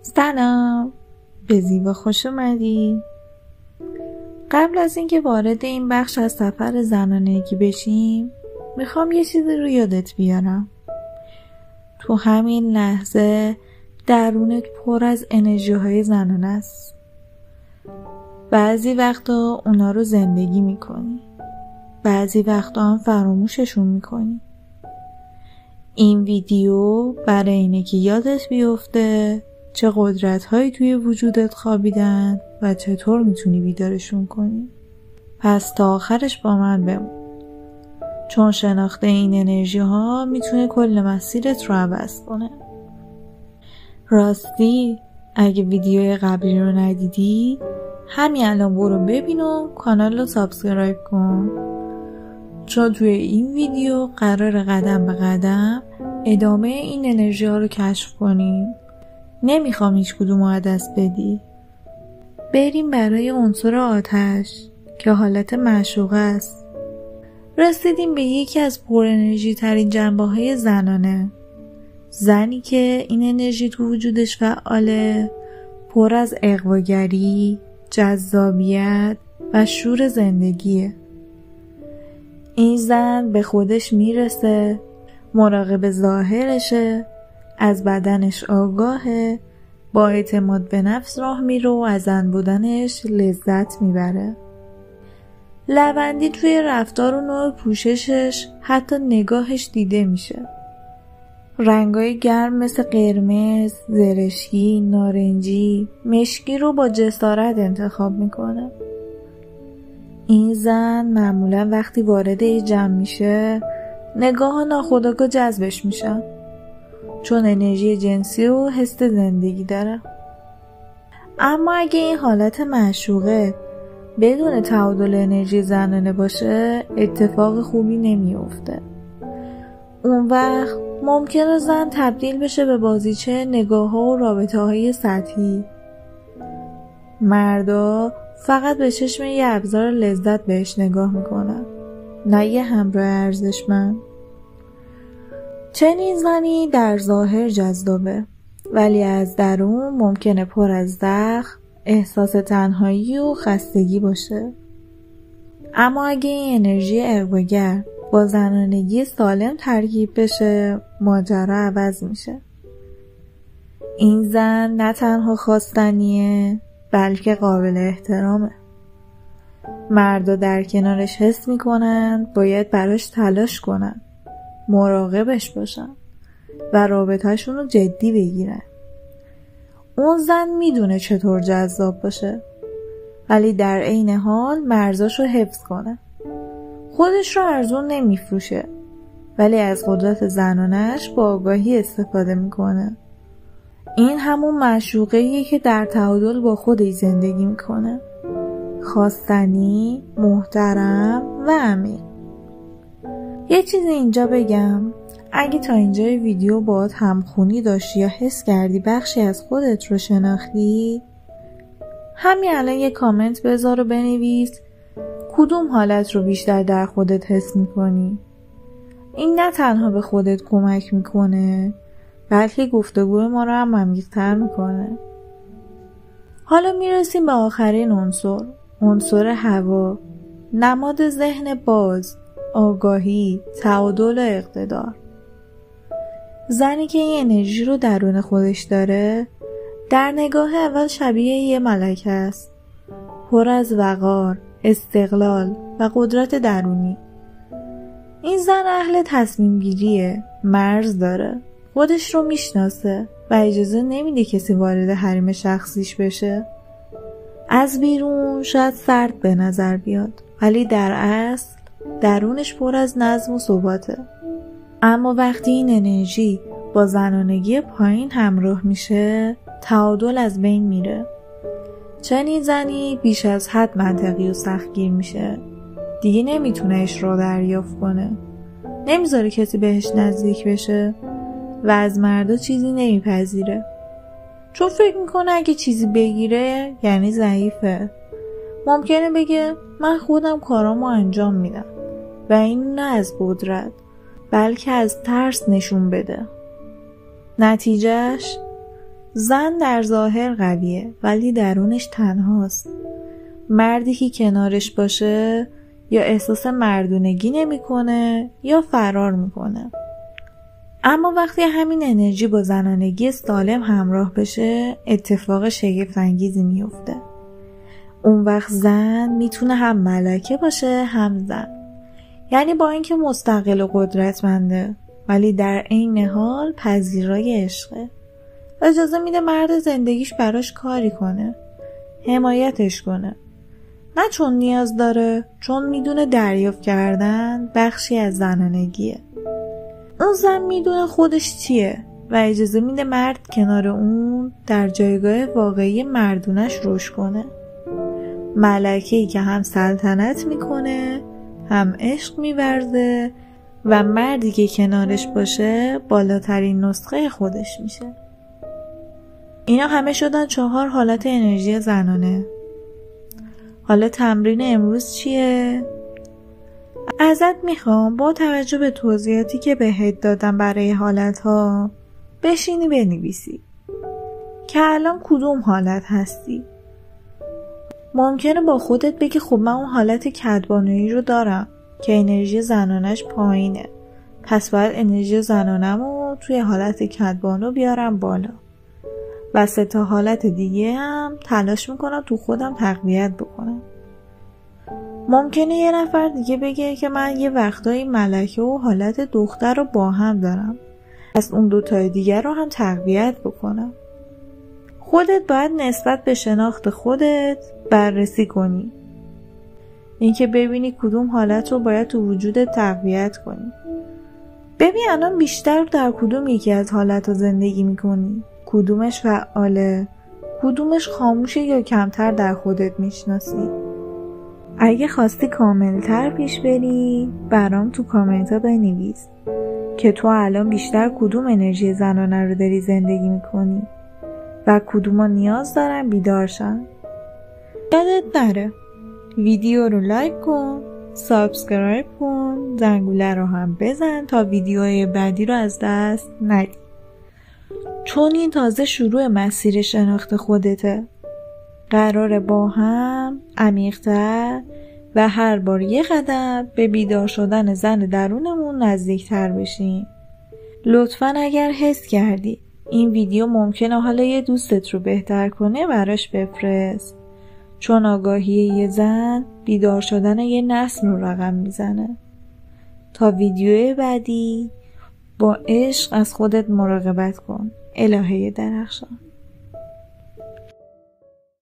سلام، به زیبا خوش اومدی. قبل از اینکه وارد این بخش از سفر زنانگی بشیم میخوام یه چیزی رو یادت بیارم. تو همین لحظه درونت پر از انرژی های زنانه است. بعضی وقتا اونا رو زندگی میکنی، بعضی وقتا هم فراموششون میکنی. این ویدیو برای اینه که یادت بیفته چه قدرت‌هایی توی وجودت خوابیدن و چطور میتونی بیدارشون کنی. پس تا آخرش با من بمون، چون شناخت این انرژی ها میتونه کل مسیرت رو عوض کنه. راستی اگه ویدیو قبلی رو ندیدی همین الان برو ببین و کانال رو سابسکرایب کن، چون توی این ویدیو قرار قدم به قدم ادامه این انرژی ها رو کشف کنیم. نمیخوام هیچ کدوم رو دست بدی. بریم برای عنصر آتش که حالت معشوقه است. رسیدیم به یکی از پر انرژی ترین جنبه های زنانه. زنی که این انرژی تو وجودش فعاله، پر از اغواگری، جذابیت و شور زندگیه. این زن به خودش میرسه، مراقب ظاهرشه، از بدنش آگاهه، با اعتماد به نفس راه میره و از زن بودنش لذت میبره. لبندی توی رفتار و نوع پوششش، حتی نگاهش دیده میشه. رنگای گرم مثل قرمز، زرشکی، نارنجی، مشکی رو با جسارت انتخاب میکنه. این زن معمولا وقتی وارد یه جمع میشه نگاه ناخودآگاه جذبش میشه، چون انرژی جنسی و حس زندگی داره. اما اگه این حالت معشوقه بدون تعادل انرژی زنانه باشه اتفاق خوبی نمیفته. اون وقت ممکنه زن تبدیل بشه به بازیچه نگاه ها و رابطه های سطحی. مردا فقط به چشم یه ابزار لذت بهش نگاه میکنن، نه یه همراه ارزشمند. چنین زنی در ظاهر جذابه، ولی از درون ممکنه پر از زخم، احساس تنهایی و خستگی باشه. اما اگه این انرژی اغواگر با زنانگی سالم ترکیب بشه ماجرا عوض میشه. این زن نه تنها خواستنیه بلکه قابل احترامه. مردا در کنارش حس میکنن باید براش تلاش کنن، مراقبش باشن و رابطه‌شون رو جدی بگیرن. اون زن میدونه چطور جذاب باشه، ولی در عین حال مرزاشو حفظ کنه. خودش رو ارزون نمیفروشه، ولی از قدرت زنانش با آگاهی استفاده میکنه. این همون معشوقه‌ایه که در تعادل با خودش زندگی میکنه، خواستنی، محترم و عمیق. یه چیزی اینجا بگم، اگه تا اینجای ویدیو باهات همخونی داشتی یا حس کردی بخشی از خودت رو شناختی، همین الان یه کامنت بذار و بنویس کدوم حالت رو بیشتر در خودت حس میکنی. این نه تنها به خودت کمک میکنه بلکه گفتگوی ما رو هم عمیق‌تر میکنه. حالا میرسیم به آخرین عنصر هوا، نماد ذهن باز، آگاهی، تعادل و اقتدار. زنی که این انرژی رو درون خودش داره در نگاه اول شبیه یه ملکه است، پر از وقار، استقلال و قدرت درونی. این زن اهل تصمیم گیریه، مرز داره، خودش رو میشناسه و اجازه نمیده کسی وارد حریم شخصیش بشه. از بیرون شاید سرد به نظر بیاد، ولی در اصل درونش پر از نظم و ثباته. اما وقتی این انرژی با زنانگی پایین همراه میشه تعادل از بین میره. چنین زنی بیش از حد منطقی و سختگیر میشه، دیگه نمیتونه عشق رو دریافت کنه، نمیذاره کسی بهش نزدیک بشه و از مردا چیزی نمیپذیره، چون فکر میکنه اگه چیزی بگیره یعنی ضعیفه. ممکنه بگه من خودم کارامو انجام میدم و این نه از قدرت بلکه از ترس نشون بده. نتیجهش زن در ظاهر قویه ولی درونش تنهاست. مردی که کنارش باشه یا احساس مردونگی نمیکنه یا فرار میکنه. اما وقتی همین انرژی با زنانگی سالم همراه بشه اتفاق شگفت‌انگیزی میفته. اون وقت زن میتونه هم ملکه باشه هم زن. یعنی با اینکه مستقل و قدرتمنده ولی در عین حال پذیرای عشقه. اجازه میده مرد زندگیش براش کاری کنه، حمایتش کنه. نه چون نیاز داره، چون میدونه دریافت کردن بخشی از زنانگیه. اون زن میدونه خودش چیه و اجازه میده مرد کنار اون در جایگاه واقعی مردونش رشد کنه. ملکه‌ای که هم سلطنت میکنه، هم عشق میورزه و مردی که کنارش باشه بالاترین نسخه خودش میشه. اینا همه شدن 4 حالت انرژی زنانه. حالا تمرین امروز چیه؟ ازت میخوام با توجه به توضیحاتی که بهت دادم برای حالتها بشینی بنویسی که الان کدوم حالت هستی. ممکنه با خودت بگی خب من اون حالت کدبانویی رو دارم که انرژی زنانش پایینه، پس باید انرژی زنانمو توی حالت کدبانو بیارم بالا و 3 حالت دیگه هم تلاش میکنم تو خودم تقویت بکنم. ممکنه یه نفر دیگه بگه که من یه وقتایی ملکه و حالت دختر رو با هم دارم، پس اون 2 دیگه رو هم تقویت بکنم. خودت باید نسبت به شناخت خودت بررسی کنی، اینکه ببینی کدوم حالت رو باید تو وجودت تقویت کنی. ببین الان بیشتر در کدوم یکی از حالت رو زندگی میکنی، کدومش فعاله، کدومش خاموشه یا کمتر در خودت میشناسی. اگه خواستی کاملتر پیش بری برام تو کامنت ها بنویس که تو الان بیشتر کدوم انرژی زنانه رو داری زندگی میکنی و کدوم ها نیاز دارن بیدار شن. یادت نره ویدیو رو لایک کن، سابسکرایب کن، زنگوله رو هم بزن تا ویدیوهای بعدی رو از دست ندی، چون این تازه شروع مسیر شناخت خودته. قراره با هم عمیق‌تر و هر بار یه قدم به بیدار شدن زن درونمون نزدیکتر بشیم. لطفاً اگر حس کردی این ویدیو ممکنه حالا یه دوستت رو بهتر کنه براش بفرست، چون آگاهی یه زن بیدار شدن یه نسل رو رقم میزنه. تا ویدیو بعدی با عشق از خودت مراقبت کن. الهه درخشان.